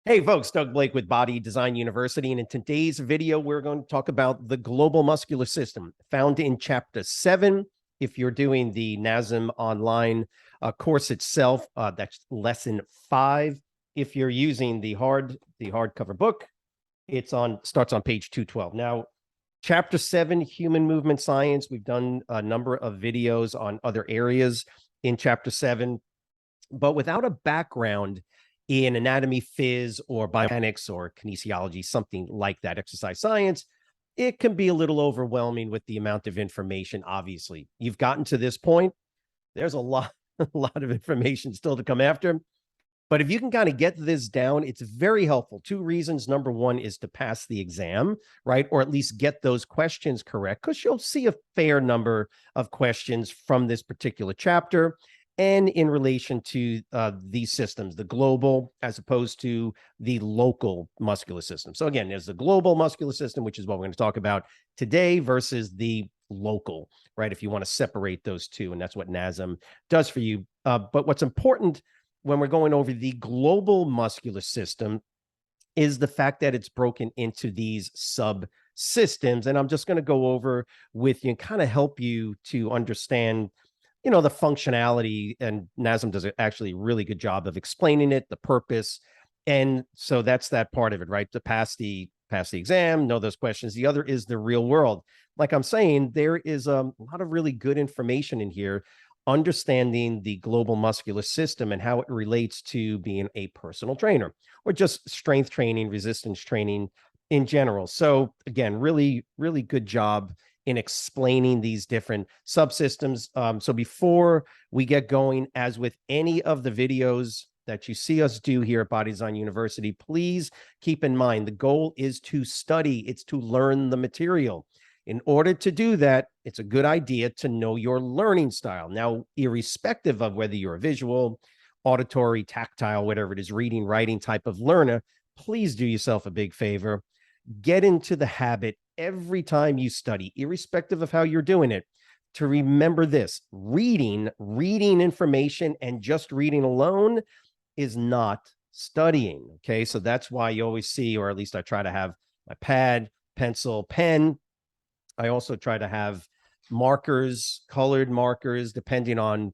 Hey folks, Doug Blake with Body Design University, and in today's video, we're going to talk about the global muscular system found in Chapter 7. If you're doing the NASM online course itself, that's Lesson 5. If you're using the hardcover book, starts on page 212. Now, Chapter 7, Human Movement Science, we've done a number of videos on other areas in Chapter 7, but without a background in anatomy, phys, or biomechanics, or kinesiology, something like that, exercise science, it can be a little overwhelming with the amount of information. Obviously, you've gotten to this point. There's a lot of information still to come after. But if you can kind of get this down, it's very helpful. Two reasons. Number one is to pass the exam, right? Or at least get those questions correct, because you'll see a fair number of questions from this particular chapter and in relation to these systems, the global as opposed to the local muscular system. So again, there's the global muscular system, which is what we're going to talk about today, versus the local, right? If you want to separate those two, and that's what NASM does for you. But what's important when we're going over the global muscular system is the fact that it's broken into these subsystems. And I'm just going to go over with you and kind of help you to understand the functionality, and NASM does actually a really good job of explaining it, the purpose. And so that's that part of it, right? To pass the exam, know those questions. The other is the real world. Like I'm saying, there is a lot of really good information in here, understanding the global muscular system and how it relates to being a personal trainer or just strength training, resistance training in general. So again, really, really good job in explaining these different subsystems. So before we get going, as with any of the videos that you see us do here at Body Design University, please keep in mind the goal is to study, it's to learn the material. In order to do that, it's a good idea to know your learning style. Now, irrespective of whether you're a visual, auditory, tactile, whatever it is, reading, writing type of learner, please do yourself a big favor. Get into the habit every time you study, irrespective of how you're doing it, to remember this: reading information and just reading alone is not studying. Okay, so that's why you always see, or at least I try to have my pad, pencil, pen. I also try to have markers, colored markers, depending on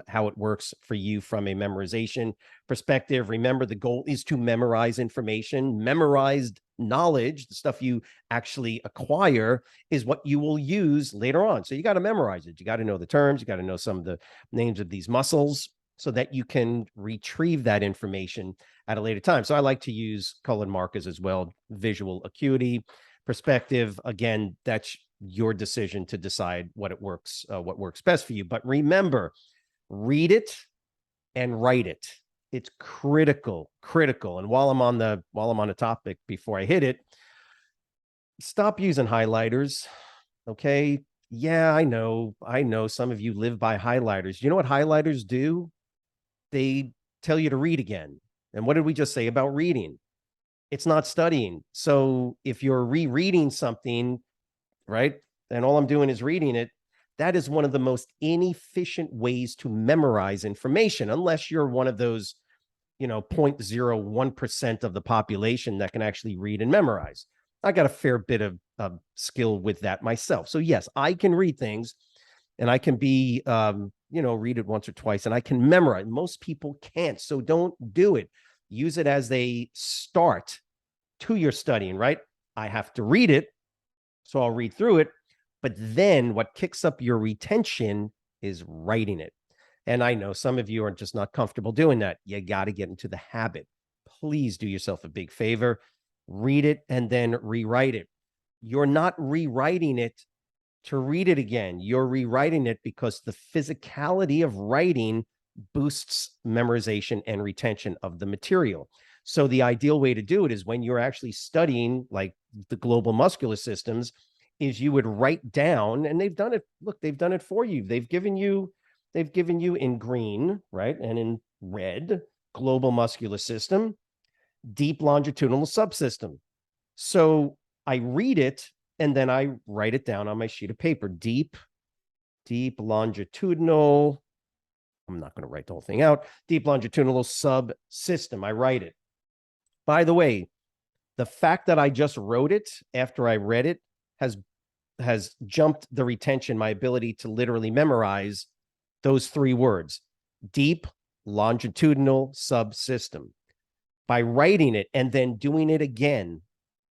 how it works for you from a memorization perspective. Remember, the goal is to memorize information. Memorized knowledge, the stuff you actually acquire, is what you will use later on. So you got to memorize it. You got to know the terms. You got to know some of the names of these muscles so that you can retrieve that information at a later time. So I like to use colored markers as well. Visual acuity, perspective, again, that's your decision to decide what works best for you. But remember, read it and write it. It's critical. And while I'm on the topic, before I hit it, stop using highlighters. Okay. Yeah, I know some of you live by highlighters. You know what highlighters do? They tell you to read again. And what did we just say about reading? It's not studying. So if you're rereading something, right, and all I'm doing is reading it, that is one of the most inefficient ways to memorize information, unless you're one of those, 0.01% of the population that can actually read and memorize. I got a fair bit of skill with that myself. So yes, I can read things, and I can be, read it once or twice, and I can memorize. Most people can't. So don't do it. Use it as a start to your studying, right? I have to read it, so I'll read through it. But then what kicks up your retention is writing it. And I know some of you are just not comfortable doing that. You got to get into the habit. Please do yourself a big favor. Read it and then rewrite it. You're not rewriting it to read it again. You're rewriting it because the physicality of writing boosts memorization and retention of the material. So the ideal way to do it is when you're actually studying, like the global muscular systems, is you would write down, and they've done it. Look, they've done it for you. They've given you in green, right, and in red, global muscular system, deep longitudinal subsystem. So I read it and then I write it down on my sheet of paper. Deep longitudinal. I'm not going to write the whole thing out. Deep longitudinal subsystem. I write it. By the way, the fact that I just wrote it after I read it has jumped the retention, my ability to literally memorize those three words: deep, longitudinal, subsystem. By writing it and then doing it again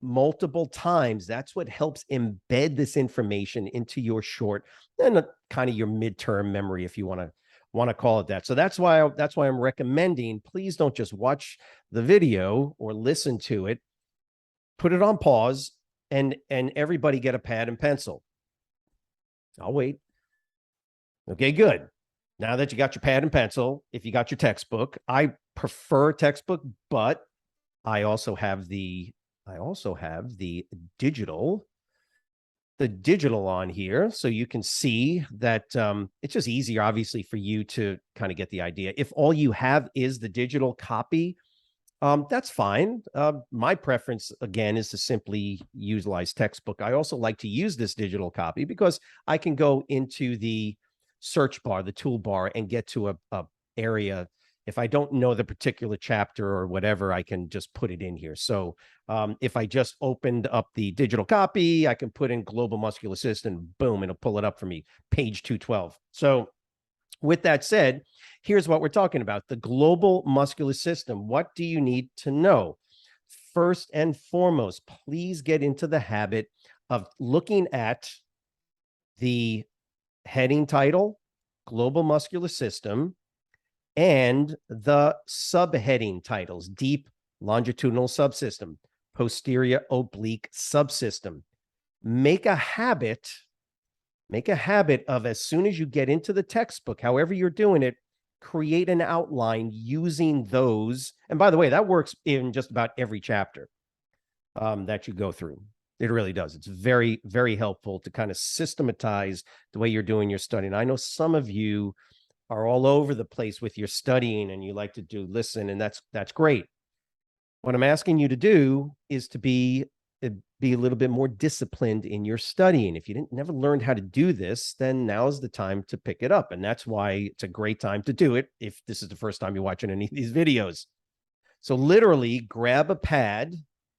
multiple times, that's what helps embed this information into your short and kind of your midterm memory, if you want to call it that. So that's why I'm recommending, please don't just watch the video or listen to it. Put it on pause and everybody get a pad and pencil. I'll wait. Okay, good. Now that you got your pad and pencil, if you got your textbook, I prefer textbook, but I also have the digital on here, so you can see that it's just easier, obviously, for you to kind of get the idea. If all you have is the digital copy, that's fine. My preference, again, is to simply utilize textbook. I also like to use this digital copy because I can go into the search bar, the toolbar, and get to a area. If I don't know the particular chapter or whatever, I can just put it in here. So if I just opened up the digital copy, I can put in global muscular system, boom, it'll pull it up for me, page 212. So with that said, here's what we're talking about: the global muscular system. What do you need to know? First and foremost, please get into the habit of looking at the heading title, global muscular system, and the subheading titles: deep, longitudinal subsystem, posterior, oblique subsystem. Make a habit of, as soon as you get into the textbook, however you're doing it, create an outline using those. And by the way, that works in just about every chapter that you go through. It really does. It's very, very helpful to kind of systematize the way you're doing your studying. I know some of you are all over the place with your studying and you like to listen, and that's great. What I'm asking you to do is to be a little bit more disciplined in your studying. If you never learned how to do this, then now's the time to pick it up. And that's why it's a great time to do it if this is the first time you're watching any of these videos. So literally grab a pad,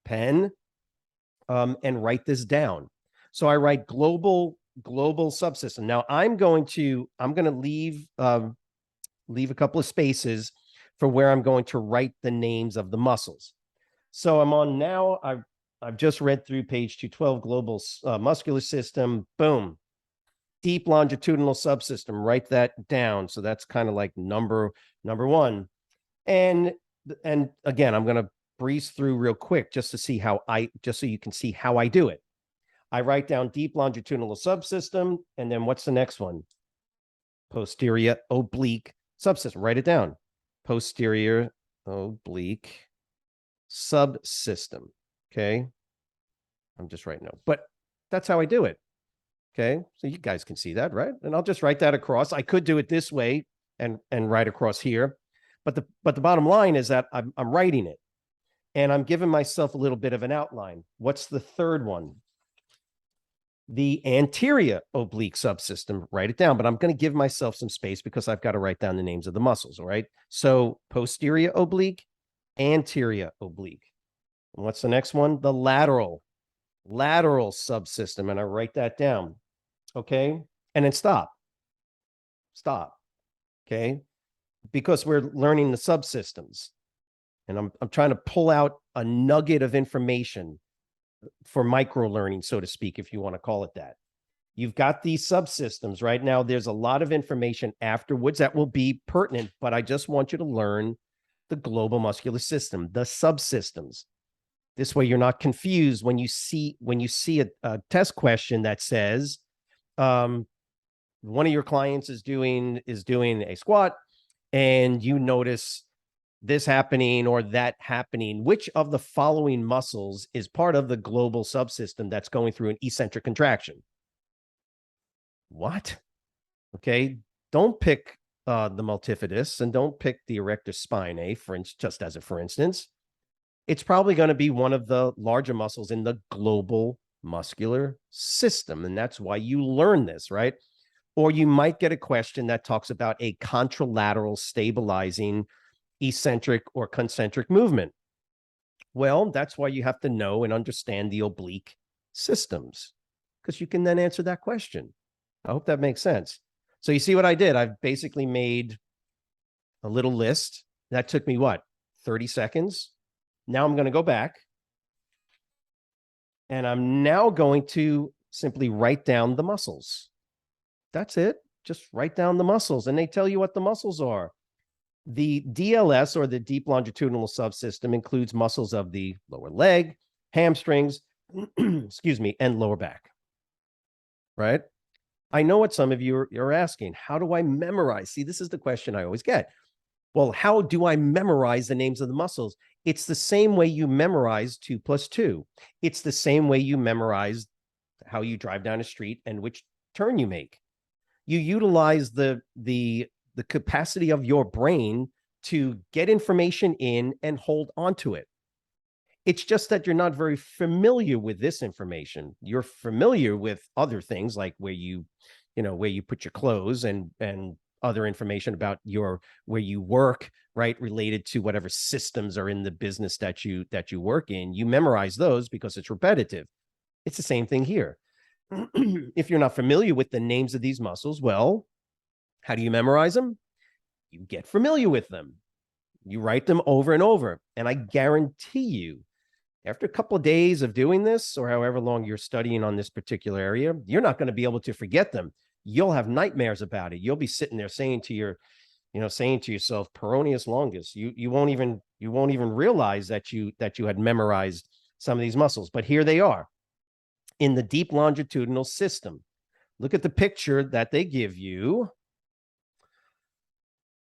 pen, and write this down. So I write global subsystem. Now I'm going to leave a couple of spaces for where I'm going to write the names of the muscles. So I'm on now. I've just read through page 212, global muscular system. Boom. Deep longitudinal subsystem. Write that down. So that's kind of like number one. And again, I'm going to breeze through real quick just so you can see how I do it. I write down deep longitudinal subsystem, and then what's the next one? Posterior oblique subsystem. Write it down. Posterior oblique subsystem. Okay. I'm just writing notes, but that's how I do it. Okay. So you guys can see that, right? And I'll just write that across. I could do it this way and write across here, but the bottom line is that I'm writing it and I'm giving myself a little bit of an outline. What's the third one? The anterior oblique subsystem. Write it down, but I'm going to give myself some space because I've got to write down the names of the muscles. All right. So posterior oblique, anterior oblique. And what's the next one? The lateral subsystem. And I write that down. Okay. And then stop. Okay. Because we're learning the subsystems. And I'm trying to pull out a nugget of information for micro learning, so to speak, if you want to call it that. You've got these subsystems right now. There's a lot of information afterwards that will be pertinent, but I just want you to learn the global muscular system, the subsystems. This way you're not confused when you see a test question that says one of your clients is doing a squat and you notice this happening or that happening. Which of the following muscles is part of the global subsystem that's going through an eccentric contraction? What? Okay. Don't pick the multifidus and don't pick the erector spinae, just as a for instance. It's probably going to be one of the larger muscles in the global muscular system. And that's why you learn this, right? Or you might get a question that talks about a contralateral stabilizing eccentric or concentric movement. Well, that's why you have to know and understand the oblique systems, because you can then answer that question. I hope that makes sense. So you see what I did? I've basically made a little list. That took me what? 30 seconds. Now I'm going to go back and I'm now going to simply write down the muscles. That's it. Just write down the muscles and they tell you what the muscles are. The DLS, or the deep longitudinal subsystem, includes muscles of the lower leg, hamstrings, excuse me, and lower back, right? I know what some of you are asking. How do I memorize? See, this is the question I always get. Well, how do I memorize the names of the muscles? It's the same way you memorize 2 + 2. It's the same way you memorize how you drive down a street and which turn you make. You utilize the capacity of your brain to get information in and hold onto it. It's just that you're not very familiar with this information. You're familiar with other things like where you put your clothes and other information about where you work, right? Related to whatever systems are in the business that you work in. You memorize those because it's repetitive. It's the same thing here. If you're not familiar with the names of these muscles, well, how do you memorize them? You get familiar with them. You write them over and over. And I guarantee you, after a couple of days of doing this, or however long you're studying on this particular area, you're not going to be able to forget them. You'll have nightmares about it. You'll be sitting there saying to yourself, peroneus longus. You won't even realize that you had memorized some of these muscles. But here they are in the deep longitudinal system. Look at the picture that they give you.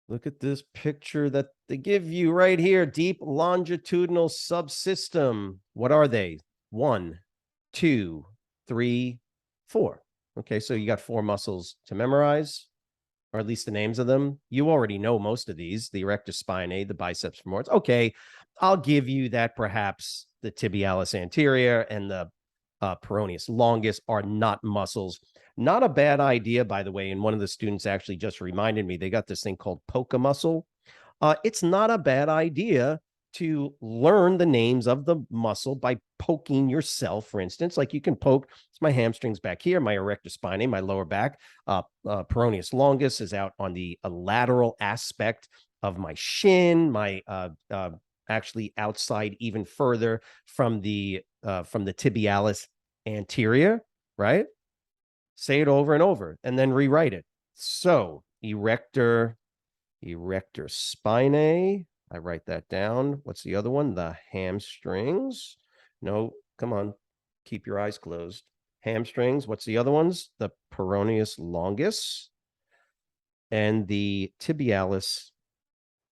Look at this picture that they give you right here. Deep longitudinal subsystem. What are they? 1, 2, 3, 4. Okay, so you got 4 muscles to memorize, or at least the names of them. You already know most of these, the erector spinae, the biceps femoris. Okay, I'll give you that perhaps the tibialis anterior and the peroneus longus are not muscles. Not a bad idea, by the way. And one of the students actually just reminded me, they got this thing called polka muscle. It's not a bad idea to learn the names of the muscle by poking yourself, for instance. Like you can poke, it's my hamstrings back here, my erector spinae, my lower back. Peroneus longus is out on the lateral aspect of my shin, my actually outside even further from the tibialis anterior, right? Say it over and over and then rewrite it. So erector spinae. I write that down. What's the other one? The hamstrings. No, come on. Keep your eyes closed. Hamstrings. What's the other ones? The peroneus longus and the tibialis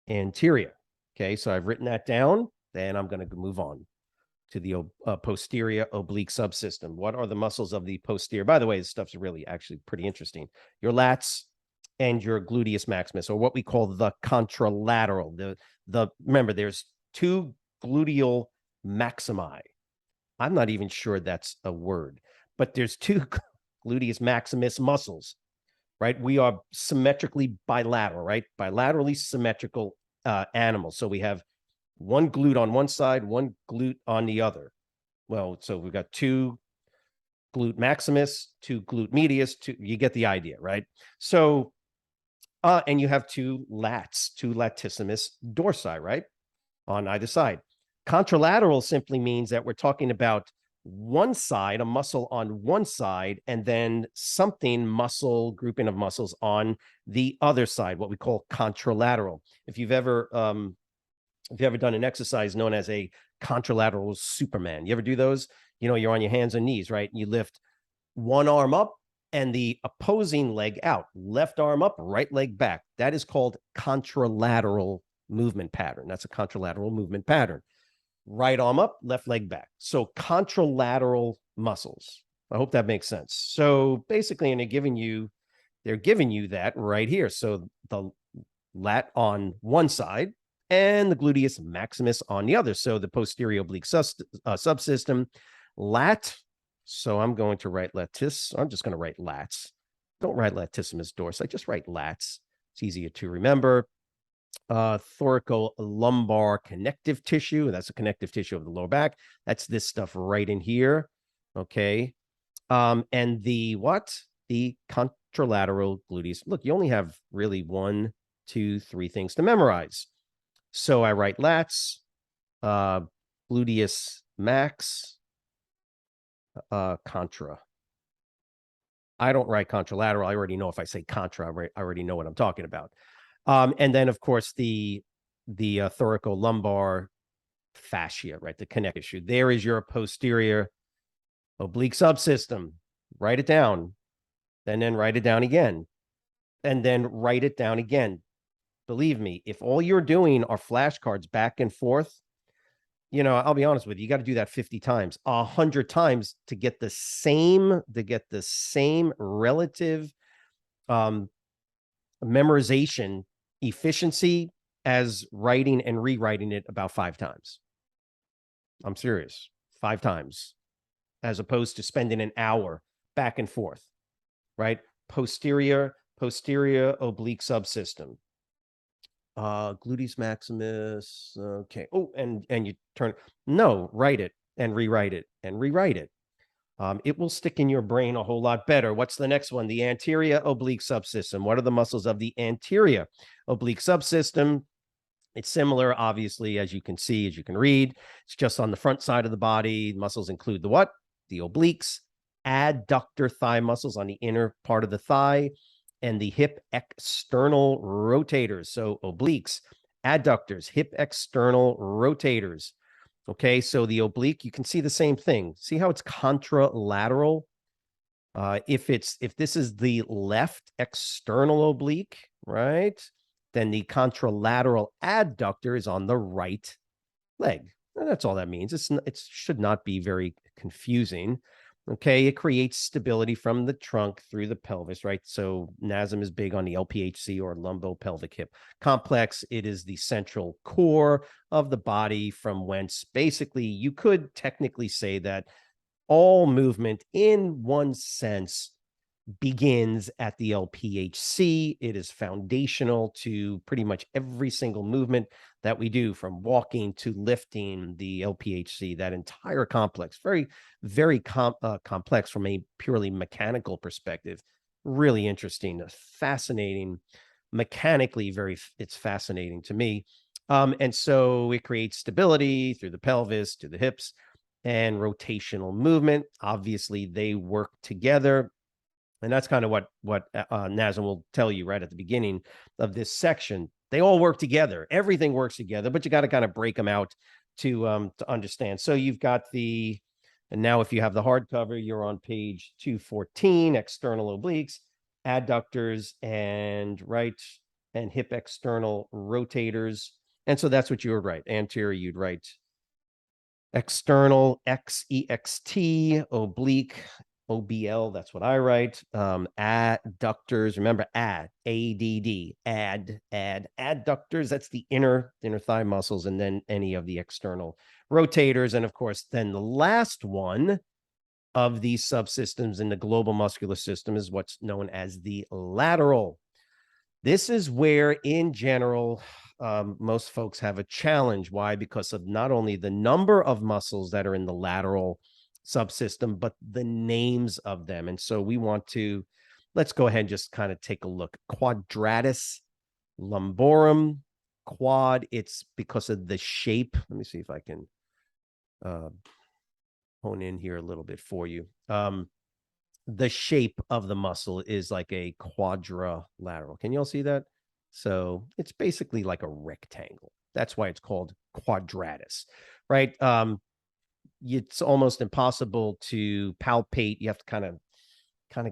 anterior. Okay, so I've written that down. Then I'm going to move on to the posterior oblique subsystem. What are the muscles of the posterior? By the way, this stuff's really actually pretty interesting. Your lats and your gluteus maximus, or what we call the contralateral. Remember, there's 2 gluteal maximi. I'm not even sure that's a word, but there's 2 gluteus maximus muscles, right? We are symmetrically bilateral, right? Bilaterally symmetrical animals. So we have 1 glute on one side, 1 glute on the other. Well, so we've got 2 glute maximus, 2 glute medius, you get the idea, right? So, and you have 2 lats, 2 latissimus dorsi, right? On either side. Contralateral simply means that we're talking about one side, a muscle on one side, and then grouping of muscles on the other side, what we call contralateral. If you've ever done an exercise known as a contralateral Superman, you ever do those? You're on your hands and knees, right? And you lift one arm up and the opposing leg out, left arm up, right leg back. That is called contralateral movement pattern. That's a contralateral movement pattern. Right arm up, left leg back. So contralateral muscles. I hope that makes sense. So basically, and they're giving you that right here. So the lat on one side and the gluteus maximus on the other. So the posterior oblique subsystem, lat. So I'm going to write latis. I'm just going to write lats. Don't write latissimus dorsi. Just write lats. It's easier to remember. thoracolumbar connective tissue. That's the connective tissue of the lower back. That's this stuff right in here. Okay. And the what? The contralateral gluteus. Look, you only have really 1, 2, 3 things to memorize. So I write lats, gluteus max, contra. I don't write contralateral. I already know if I say contra, I already know what I'm talking about. And then, of course, the thoracolumbar fascia, right? The connective tissue. There is your posterior oblique subsystem. Write it down, and then write it down again, and then write it down again. Believe me, if all you're doing are flashcards back and forth, you know, I'll be honest with you, you got to do that 50 times, 100 times to get the same, relative memorization efficiency as writing and rewriting it about 5 times. I'm serious, 5 times, as opposed to spending an hour back and forth, right? Posterior oblique subsystem. Gluteus maximus. Okay. Oh, and you turn. No, write it and rewrite it and rewrite it. It will stick in your brain a whole lot better. What's the next one? The anterior oblique subsystem. What are the muscles of the anterior oblique subsystem? It's similar, obviously, as you can see, as you can read. It's just on the front side of the body. Muscles include the what? The obliques, adductor thigh muscles on the inner part of the thigh, and the hip external rotators. So obliques, adductors, hip external rotators. Okay, so the oblique, you can see the same thing. See how it's contralateral? If this is the left external oblique, right, then the contralateral adductor is on the right leg. And that's all that means. It should not be very confusing. Okay, it creates stability from the trunk through the pelvis, right? So NASM is big on the LPHC, or lumbopelvic hip complex. It is the central core of the body, from whence basically you could technically say that all movement in one sense begins at the LPHC. It is foundational to pretty much every single movement that we do, from walking to lifting. The LPHC, that entire complex, very, very complex from a purely mechanical perspective. Really interesting, fascinating, mechanically it's fascinating to me. And so it creates stability through the pelvis to the hips and rotational movement. Obviously, they work together. And that's kind of what NASM will tell you right at the beginning of this section. They all work together. Everything works together, but you got to kind of break them out to understand. So you've got and now if you have the hardcover, you're on page 214, external obliques, adductors, and right and hip external rotators. And so that's what you would write. Anterior, you'd write external, XEXT, oblique, OBL, that's what I write. Adductors, remember ADD, adductors, that's the inner thigh muscles, and then any of the external rotators. And of course, then the last one of these subsystems in the global muscular system is what's known as the lateral. This is where, in general, most folks have a challenge. Why? Because of not only the number of muscles that are in the lateral subsystem, but the names of them. And so let's go ahead and just kind of take a look. Quadratus lumborum, quad, it's because of the shape. Let me see if I can hone in here a little bit for you. The shape of the muscle is like a quadrilateral. Can you all see that? So it's basically like a rectangle. That's why it's called quadratus, right? It's almost impossible to palpate. You have to kind of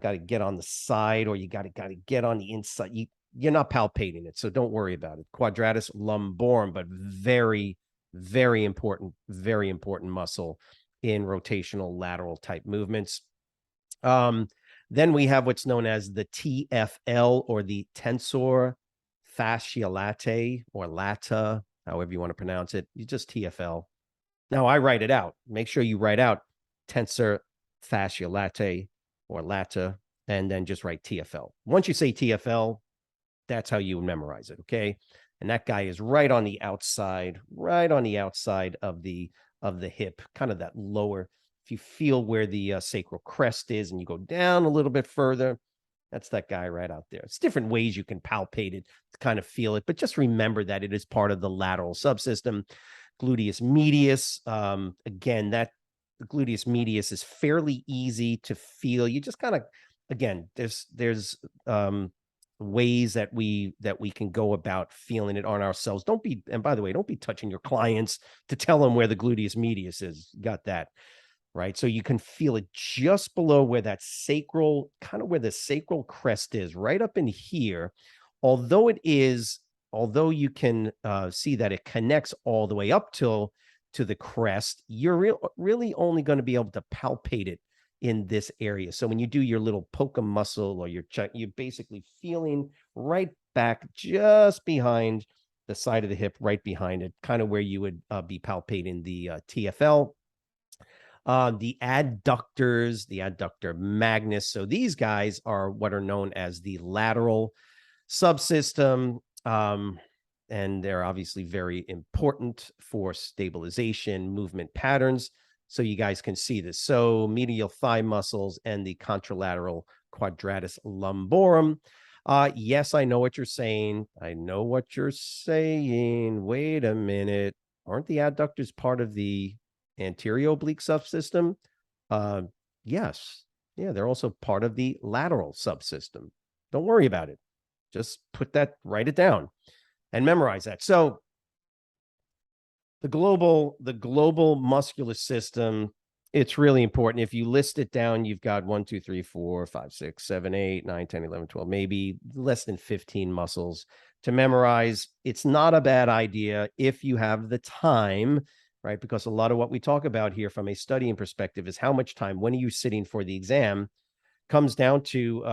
got to get on the side, or you got to get on the inside. You're not palpating it, so don't worry about it. Quadratus lumborum, but very, very important muscle in rotational lateral type movements. Then we have what's known as the TFL, or the tensor fasciae latae, or lata, however you want to pronounce it. You just TFL. Now I write it out. Make sure you write out tensor fasciae latae, or lata, and then just write TFL. Once you say TFL, that's how you memorize it, okay? And that guy is right on the outside of the hip, kind of that lower. If you feel where the sacral crest is and you go down a little bit further, that's that guy right out there. It's different ways you can palpate it to kind of feel it, but just remember that it is part of the lateral subsystem. Gluteus medius, again, that the gluteus medius is fairly easy to feel. You just kind of, again, there's ways that we can go about feeling it on ourselves. Don't be, and by the way, don't be touching your clients to tell them where the gluteus medius is. Got that? Right. So you can feel it just below where that sacral, kind of where the sacral crest is, right up in here. Although you can see that it connects all the way up to the crest, you're really only going to be able to palpate it in this area. So when you do your little poke muscle or you're basically feeling right back just behind the side of the hip, right behind it, kind of where you would be palpating the TFL. The adductors, the adductor magnus. So these guys are what are known as the lateral subsystem. And they're obviously very important for stabilization, movement patterns. So you guys can see this. So medial thigh muscles and the contralateral quadratus lumborum. Yes, I know what you're saying. Wait a minute. Aren't the adductors part of the anterior oblique subsystem? Yes. Yeah, they're also part of the lateral subsystem. Don't worry about it. Just write it down and memorize that. So the global muscular system, it's really important. If you list it down, you've got 1, 2, 3, 4, 5, 6, 7, 8, 9, 10, 11, 12, maybe less than 15 muscles to memorize. It's not a bad idea if you have the time, right? Because a lot of what we talk about here from a studying perspective is how much time, when are you sitting for the exam, comes down to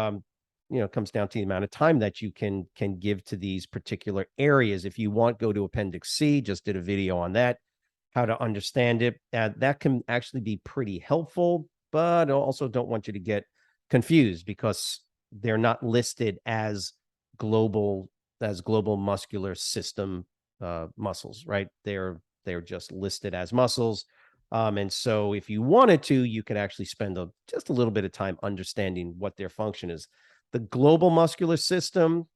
the amount of time that you can give to these particular areas. If you want, go to Appendix C, just did a video on that, how to understand it. That can actually be pretty helpful, but I also don't want you to get confused because they're not listed as global muscular system muscles, right? They're just listed as muscles. And so if you wanted to, you could actually spend just a little bit of time understanding what their function is. The global muscular system,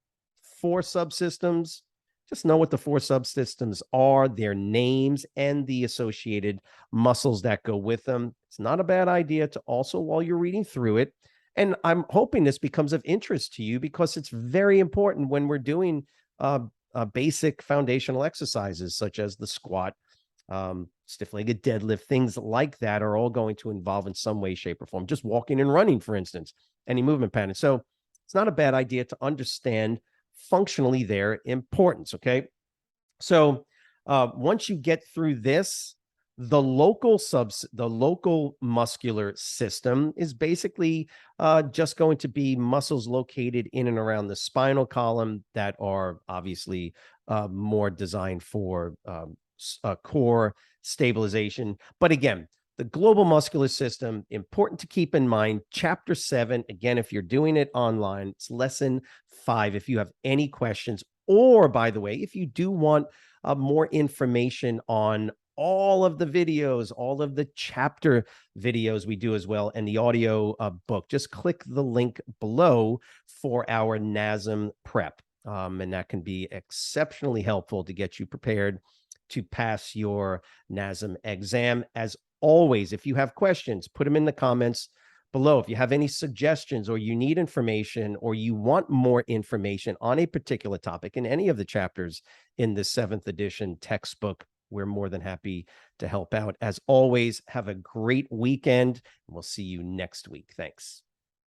4 subsystems, just know what the 4 subsystems are, their names, and the associated muscles that go with them. It's not a bad idea to also, while you're reading through it, and I'm hoping this becomes of interest to you because it's very important when we're doing basic foundational exercises such as the squat, stiff-legged deadlift, things like that are all going to involve in some way, shape, or form. Just walking and running, for instance, any movement pattern. So it's not a bad idea to understand functionally their importance, okay? So once you get through this, the local muscular system is basically just going to be muscles located in and around the spinal column that are obviously more designed for core stabilization. But again, the global muscular system, important to keep in mind. Chapter 7, again, if you're doing it online, it's lesson 5. If you have any questions, or by the way, if you do want more information on all of the videos, all of the chapter videos we do as well, and the audio book, just click the link below for our NASM prep. And that can be exceptionally helpful to get you prepared to pass your NASM exam. As always, if you have questions, put them in the comments below. If you have any suggestions or you need information or you want more information on a particular topic in any of the chapters in the 7th edition textbook, we're more than happy to help out. As always, have a great weekend, and we'll see you next week. Thanks.